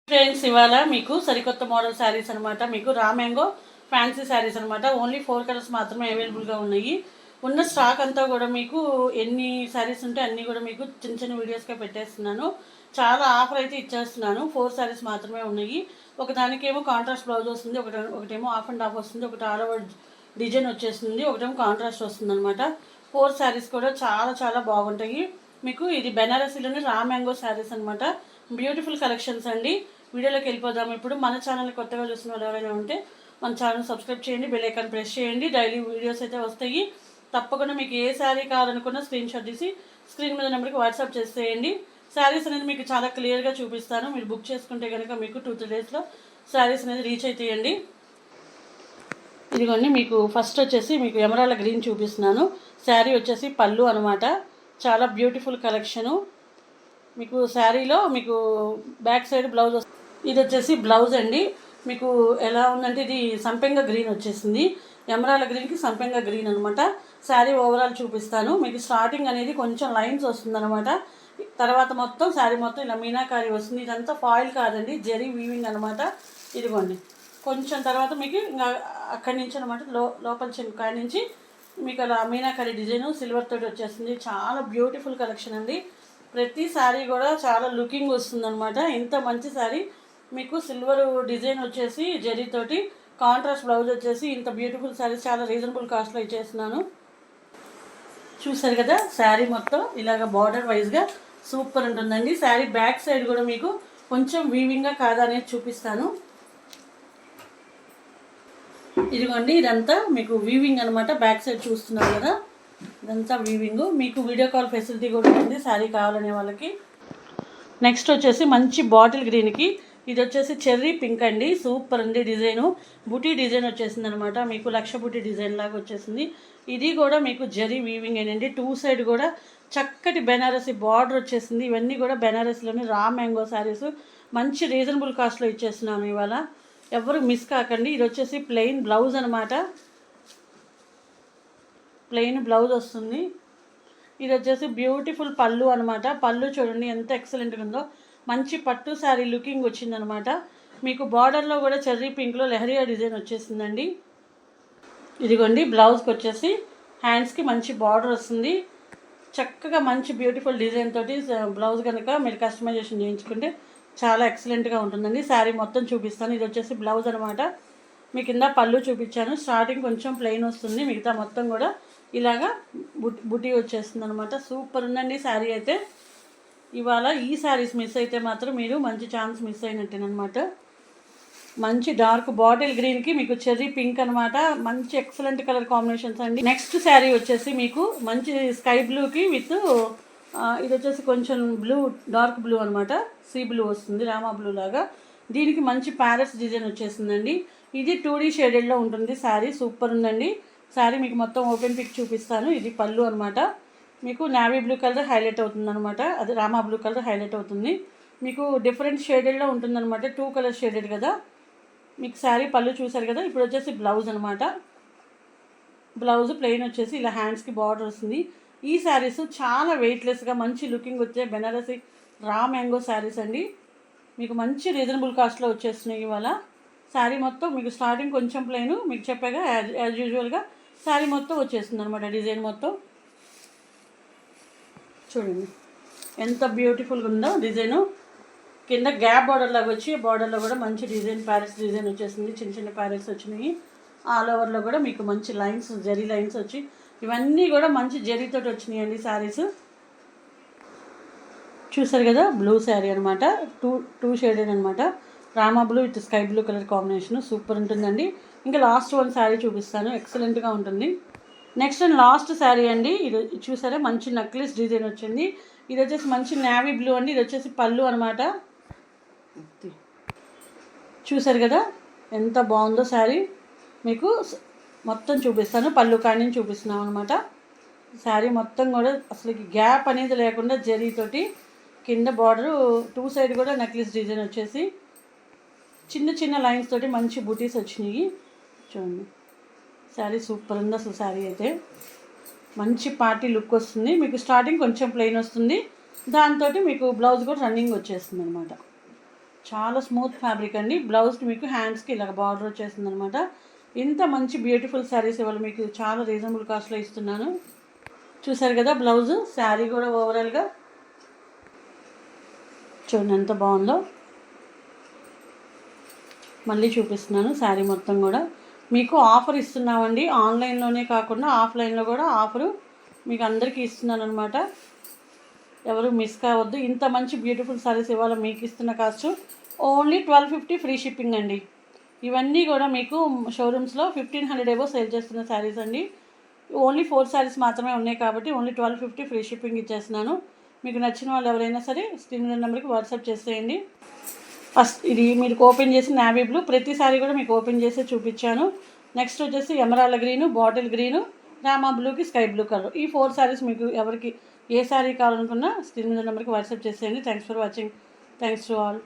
Friends ఇవాళ మీకు సరికొత్త మోడల్ శారీస్ అనమాట. మీకు రా మ్యాంగో ఫ్యాన్సీ శారీస్ అనమాట. ఓన్లీ 4 కలర్స్ మాత్రమే అవైలబుల్గా ఉన్నాయి. ఉన్న స్టాక్ అంతా కూడా మీకు ఎన్ని శారీస్ ఉంటే అన్నీ కూడా మీకు చిన్న చిన్న వీడియోస్గా పెట్టేస్తున్నాను. చాలా ఆఫర్ అయితే ఇచ్చేస్తున్నాను. 4 శారీస్ మాత్రమే ఉన్నాయి. ఒకదానికేమో కాంట్రాస్ట్ బ్లౌజ్ వస్తుంది, ఒకటేమో ఆఫ్ అండ్ ఆఫ్ వస్తుంది, ఒకటి ఆల్ ఓవర్ డిజైన్ వచ్చేస్తుంది, ఒకటేమో కాంట్రాస్ట్ వస్తుంది అనమాట. 4 శారీస్ కూడా చాలా చాలా బాగుంటాయి. మీకు ఇది బెనారసీలోని రా మ్యాంగో శారీస్ అనమాట. బ్యూటిఫుల్ కలెక్షన్స్ అండి. వీడియోలోకి వెళ్ళిపోదాం. ఇప్పుడు మన ఛానల్ కొత్తగా చూసిన వాళ్ళు ఎవరైనా ఉంటే మన ఛానల్ సబ్స్క్రైబ్ చేయండి, బెల్ ఐకాన్ ప్రెస్ చేయండి. డైలీ వీడియోస్ అయితే వస్తాయి. తప్పకుండా మీకు ఏ శారీ కావాలనుకున్నా స్క్రీన్ షాట్ తీసి స్క్రీన్ మీద నెంబర్కి వాట్సాప్ చేసేయండి. శారీస్ అనేది మీకు చాలా క్లియర్గా చూపిస్తాను. మీరు బుక్ చేసుకుంటే కనుక మీకు 2-3 డేస్లో శారీస్ అనేది రీచ్ అవుతాయండి. ఇదిగోండి మీకు ఫస్ట్ వచ్చేసి మీకు ఎమరాల్డ్ గ్రీన్ చూపిస్తున్నాను. శారీ వచ్చేసి పళ్ళు అనమాట. చాలా బ్యూటిఫుల్ కలెక్షను. మీకు శారీలో మీకు బ్యాక్ సైడ్ బ్లౌజ్ వస్తుంది. ఇది వచ్చేసి బ్లౌజ్ అండి. మీకు ఎలా ఉందంటే ఇది సంపెంగ గ్రీన్ వచ్చేసింది. ఎమరాల్డ్ గ్రీన్కి సంపెంగ గ్రీన్ అనమాట. శారీ ఓవరాల్ చూపిస్తాను. మీకు స్టార్టింగ్ అనేది కొంచెం లైన్స్ వస్తుందన్నమాట. తర్వాత మొత్తం శారీ మొత్తం ఇలా మీనాకారి వస్తుంది. ఇదంతా ఫాయిల్ కాదండి, జరీ వీవింగ్ అనమాట. ఇదిగోండి కొంచెం తర్వాత మీకు ఇంకా అక్కడి నుంచి అనమాట లోపల కాడి నుంచి మీకు అలా మీనాకారి డిజైన్ సిల్వర్ తోటి వచ్చేస్తుంది. చాలా బ్యూటిఫుల్ కలెక్షన్ అండి. ప్రతి శారీ కూడా చాలా లుకింగ్ వస్తుందన్నమాట. ఇంత మంచి శారీ మీకు సిల్వర్ డిజైన్ వచ్చేసి జరీతోటి కాంట్రాస్ట్ బ్లౌజ్ వచ్చేసి ఇంత బ్యూటిఫుల్ శారీస్ చాలా రీజనబుల్ కాస్ట్లో ఇచ్చేస్తున్నాను. చూసారు కదా శారీ మొత్తం ఇలాగ బార్డర్ వైజ్గా సూపర్ ఉంటుందండి. శారీ బ్యాక్ సైడ్ కూడా మీకు కొంచెం వీవింగ్గా కాదా అనేది చూపిస్తాను. ఇదిగోండి ఇదంతా మీకు వీవింగ్ అనమాట. బ్యాక్ సైడ్ చూస్తున్నారు కదా, ఇదంతా వీవింగ్. మీకు వీడియో కాల్ ఫెసిలిటీ కూడా ఉంటుంది శారీ కావాలనే వాళ్ళకి. నెక్స్ట్ వచ్చేసి మంచి బాటిల్ గ్రీన్కి ఇది వచ్చేసి చెర్రీ పింక్ అండి. సూపర్ అండి డిజైను. బుటీ డిజైన్ వచ్చేసింది అనమాట. మీకు లక్ష బుటీ డిజైన్ లాగా వచ్చేసింది. ఇది కూడా మీకు జరీ వీవింగ్ ఏంటండి. 2 సైడ్ కూడా చక్కటి బెనారసీ బార్డర్ వచ్చేసింది. ఇవన్నీ కూడా బెనారసీలోని రా మ్యాంగో శారీస్ మంచి రీజనబుల్ కాస్ట్లో ఇచ్చేస్తున్నాను ఇవాళ. ఎవరు మిస్ కాకండి. ఇది వచ్చేసి ప్లెయిన్ బ్లౌజ్ అనమాట. ప్లెయిన్ బ్లౌజ్ వస్తుంది. ఇది వచ్చేసి బ్యూటిఫుల్ పళ్ళు అనమాట. పళ్ళు చూడండి ఎంత ఎక్సలెంట్గా ఉందో. మంచి పట్టు శారీ లుకింగ్ వచ్చిందనమాట. మీకు బార్డర్లో కూడా చెర్రీ పింక్లో లెహరియా డిజైన్ వచ్చేసిందండి. ఇదిగోండి బ్లౌజ్కి వచ్చేసి హ్యాండ్స్కి మంచి బార్డర్ వస్తుంది. చక్కగా మంచి బ్యూటిఫుల్ డిజైన్ తోటి బ్లౌజ్ కనుక మీరు కస్టమైజేషన్ చేయించుకుంటే చాలా ఎక్సలెంట్గా ఉంటుందండి. శారీ మొత్తం చూపిస్తాను. ఇది వచ్చేసి బ్లౌజ్ అనమాట. మీ కింద పళ్ళు చూపించాను. స్టార్టింగ్ కొంచెం ప్లెయిన్ వస్తుంది, మిగతా మొత్తం కూడా ఇలాగా బుటీ వచ్చేస్తుంది అనమాట. సూపర్ ఉందండి శారీ అయితే. ఇవాళ ఈ శారీస్ మిస్ అయితే మాత్రం మీరు మంచి ఛాన్స్ మిస్ అయినట్టేనమాట. మంచి డార్క్ బాటిల్ గ్రీన్కి మీకు చెర్రీ పింక్ అనమాట. మంచి ఎక్సలెంట్ కలర్ కాంబినేషన్స్ అండి. నెక్స్ట్ శారీ వచ్చేసి మీకు మంచి స్కై బ్లూకి విత్ ఇది వచ్చేసి కొంచెం బ్లూ, డార్క్ బ్లూ అనమాట. సీ బ్లూ వస్తుంది, రామా బ్లూ లాగా. దీనికి మంచి ప్యారెట్స్ డిజైన్ వచ్చేసిందండి. ఇది 2D షేడెడ్లో ఉంటుంది శారీ. సూపర్ ఉందండి శారీ. మీకు మొత్తం ఓపెన్ పిక్ చూపిస్తాను. ఇది పళ్ళు అనమాట. మీకు నావీ బ్లూ కలర్ హైలైట్ అవుతుంది అనమాట. అది రామా బ్లూ కలర్ హైలైట్ అవుతుంది. మీకు డిఫరెంట్ షేడెడ్లో ఉంటుందన్నమాట. 2 కలర్ షేడెడ్ కదా. మీకు శారీ పళ్ళు చూసారు కదా. ఇప్పుడు వచ్చేసి బ్లౌజ్ అనమాట. బ్లౌజ్ ప్లెయిన్ వచ్చేసి ఇలా హ్యాండ్స్కి బార్డర్ వస్తుంది. ఈ శారీస్ చాలా వెయిట్లెస్గా మంచి లుకింగ్ వచ్చే బెనారసీ రా మ్యాంగో శారీస్ అండి. మీకు మంచి రీజనబుల్ కాస్ట్లో వచ్చేస్తున్నాయి ఇవాళ. శారీ మొత్తం మీకు స్టార్టింగ్ కొంచెం ప్లెయిన్, మీకు చెప్పాగా యాజ్ యూజువల్గా శారీ మొత్తం వచ్చేస్తుంది అనమాట. డిజైన్ మొత్తం చూడండి ఎంత బ్యూటిఫుల్గా ఉందో డిజైను. కింద గ్యాప్ బార్డర్ లాగా వచ్చి బార్డర్లో కూడా మంచి డిజైన్ ప్యారెట్స్ డిజైన్ వచ్చేసింది. చిన్న చిన్న ప్యారెట్స్ వచ్చినాయి. ఆల్ ఓవర్లో కూడా మీకు మంచి లైన్స్, జరీ లైన్స్ వచ్చి ఇవన్నీ కూడా మంచి జరీతోటి వచ్చినాయి అండి శారీస్. చూసారు కదా బ్లూ శారీ అనమాట. టూ షేడెడ్ అనమాట. Rama blue with sky blue colour combination super ఉంటుందండి. ఇంకా లాస్ట్ వన్ శారీ చూపిస్తాను. ఎక్సలెంట్గా ఉంటుంది. నెక్స్ట్ అండ్ లాస్ట్ శారీ అండి. ఇది చూసారా మంచి నక్లెస్ డిజైన్ వచ్చింది. ఇది వచ్చేసి మంచి నావీ బ్లూ అండి. ఇది వచ్చేసి పళ్ళు అనమాట. చూసారు కదా ఎంత బాగుందో శారీ. మీకు మొత్తం చూపిస్తాను. పళ్ళు కాడి నుంచి చూపిస్తున్నాం అనమాట. శారీ మొత్తం కూడా అసలు గ్యాప్ అనేది లేకుండా జరీతోటి కింద బార్డరు 2 సైడ్ కూడా నెక్లెస్ డిజైన్ వచ్చేసి చిన్న చిన్న లైన్స్ తోటి మంచి బూటీస్ వచ్చినాయి. చూడండి శారీ సూపర్ ఉంది అసలు. శారీ అయితే మంచి పార్టీ లుక్ వస్తుంది. మీకు స్టార్టింగ్ కొంచెం ప్లెయిన్ వస్తుంది, దాంతో మీకు బ్లౌజ్ కూడా రన్నింగ్ వచ్చేస్తుంది అనమాట. చాలా స్మూత్ ఫ్యాబ్రిక్ అండి. బ్లౌజ్కి మీకు హ్యాండ్స్కి ఇలాగ బార్డర్ వచ్చేస్తుంది అనమాట. ఇంత మంచి బ్యూటిఫుల్ శారీస్ ఇవాళ మీకు చాలా రీజనబుల్ కాస్ట్లో ఇస్తున్నాను. చూసారు కదా బ్లౌజు, శారీ కూడా ఓవరాల్గా చూడండి ఎంత బాగుందో. మళ్ళీ చూపిస్తున్నాను శారీ మొత్తం కూడా. మీకు ఆఫర్ ఇస్తున్నామండి, ఆన్లైన్లోనే కాకుండా ఆఫ్లైన్లో కూడా ఆఫరు మీకు అందరికీ ఇస్తున్నాను అనమాట. ఎవరు మిస్ కావద్దు. ఇంత మంచి బ్యూటిఫుల్ శారీస్ ఇవాళ మీకు ఇస్తున్న కాస్ట్ ఓన్లీ 1250 ఫ్రీ షిప్పింగ్ అండి. ఇవన్నీ కూడా మీకు షోరూమ్స్లో 1500 ఏవో సేల్ చేస్తున్న శారీస్ అండి. ఓన్లీ 4 శారీస్ మాత్రమే ఉన్నాయి కాబట్టి ఓన్లీ 1250 ఫ్రీ షిప్పింగ్ ఇచ్చేస్తున్నాను. మీకు నచ్చిన వాళ్ళు ఎవరైనా సరే స్క్రీన్ నెంబర్కి వాట్సాప్ చేసేయండి. ఫస్ట్ ఇది మీరు ఓపెన్ చేసి నావీ బ్లూ, ప్రతి శారీ కూడా మీకు ఓపెన్ చేసి చూపించాను. నెక్స్ట్ వచ్చేసి emerald green, bottle green, Rama బ్లూకి స్కై బ్లూ కలర్. ఈ 4 శారీస్ మీకు ఎవరికి ఏ శారీ కావాలనుకున్నా స్క్రీన్ నెంబర్కి వాట్సాప్ చేసేయండి. Thanks for watching. Thanks to all.